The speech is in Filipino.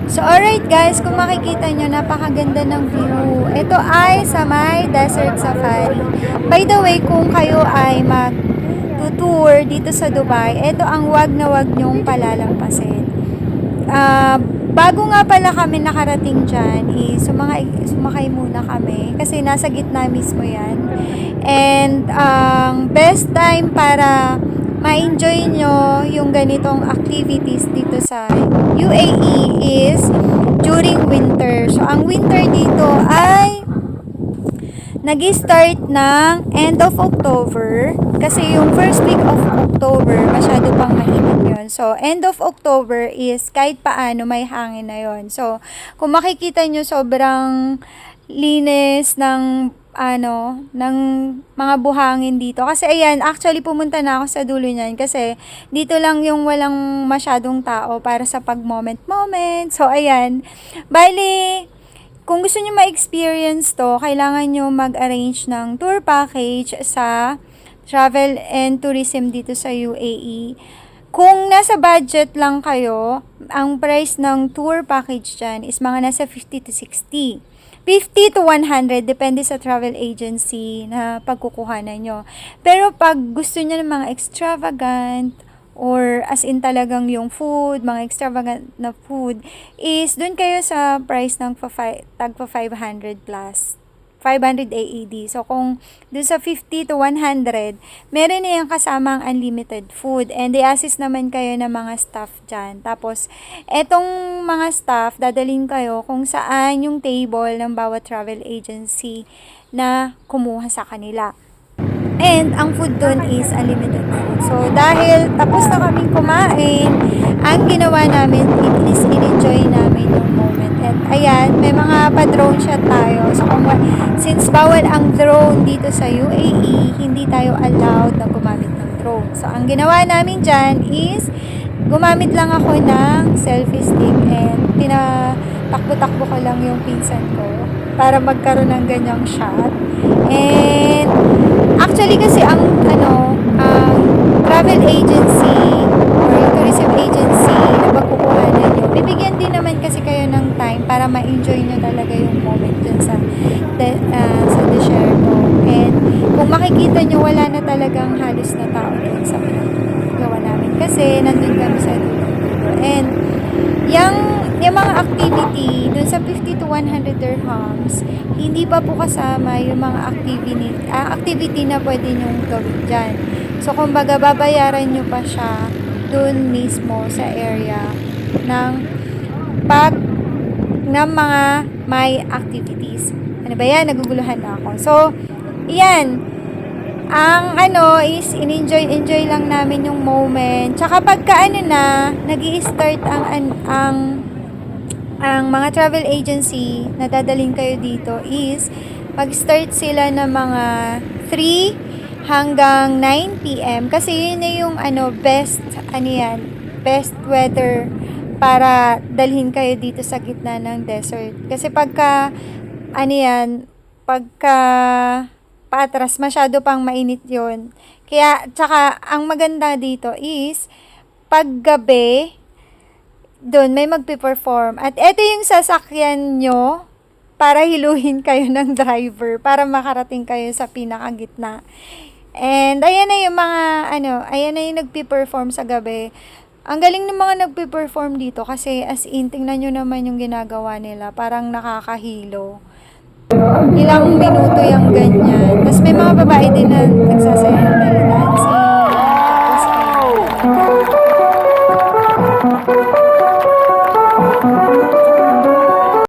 So, alright guys, kung makikita nyo, napakaganda ng view. Ito ay sa may Desert Safari. By the way, kung kayo ay mag-tour dito sa Dubai, ito ang wag na wag nyong palalampasin. Bago nga pala kami nakarating dyan, sumakay muna kami kasi nasa gitna mismo yan. And best time para ma-enjoy nyo yung ganitong activities dito sa UAE is during winter. So, ang winter dito ay nag-start ng end of October kasi yung first week of October masyado pang mainit yun. So, end of October is kahit paano may hangin na yun. So, kung makikita nyo sobrang linis ng ng mga buhangin dito. Kasi ayan, actually pumunta na ako sa dulo niyan kasi dito lang yung walang masyadong tao para sa pag-moment-moment. So, ayan. Bali, kung gusto niyo ma-experience to, kailangan niyo mag-arrange ng tour package sa Travel and Tourism dito sa UAE. Kung nasa budget lang kayo, ang price ng tour package dyan is mga nasa 50 to 60. 50 to 100, depende sa travel agency na pagkukuhanan nyo. Pero pag gusto nyo ng mga extravagant, or as in talagang yung food, mga extravagant na food, is dun kayo sa price ng tagpa 500 plus. 500 AED. So, kung dun sa 50 to 100, meron na yung kasamang unlimited food. And they assist naman kayo ng mga staff dyan. Tapos, etong mga staff, dadalhin kayo kung saan yung table ng bawat travel agency na kumuha sa kanila. And, ang food dun is unlimited food. So, dahil tapos na kaming kumain, ang ginawa namin is in-enjoy namin yung moment. And, ayan, may mga pa-drone shot tayo. So, since bawal ang drone dito sa UAE, hindi tayo allowed na gumamit ng drone. So, ang ginawa namin dyan is, gumamit lang ako ng selfie stick and tinatakbo-takbo ko lang yung pinsan ko para magkaroon ng ganyang shot. And, actually kasi ang travel agency or yung tourism agency na pagkukuhanan nyo, bibigyan din naman kasi kayo ng time para ma-enjoy nyo talaga yung moment dun sa desierto. And kung makikita nyo, wala na talagang halos na tao dun sa pinagawa namin kasi nandun kami sa dulo. And yung mga activity dun sa 50 to 100 dirhams, hindi pa po kasama yung mga activity na pwede nyong gawin dyan. So, kumbaga, babayaran nyo pa siya dun mismo sa area ng mga may activities. Ano ba yan? Naguguluhan na ako. So, yan. Ang is in-enjoy lang namin yung moment. Tsaka pagka nag-i-start ang mga travel agency na dadaling kayo dito is mag-start sila ng mga 3 hanggang 9 PM kasi yun na yung best weather para dalhin kayo dito sa gitna ng desert. Kasi pagka paatras masyado pang mainit yon. Kaya tsaka ang maganda dito is paggabi doon may magpe-perform. At ito yung sasakyan nyo para hiluhin kayo ng driver para makarating kayo sa pinakagitna. And ayan na yung mga ayan na yung nagpe-perform sa gabi. Ang galing ng mga nagpe-perform dito kasi as in tingnan nyo naman yung ginagawa nila, parang nakakahilo. Ilang minuto yung ganyan. Tapos may mga babae din na nagsasayaw.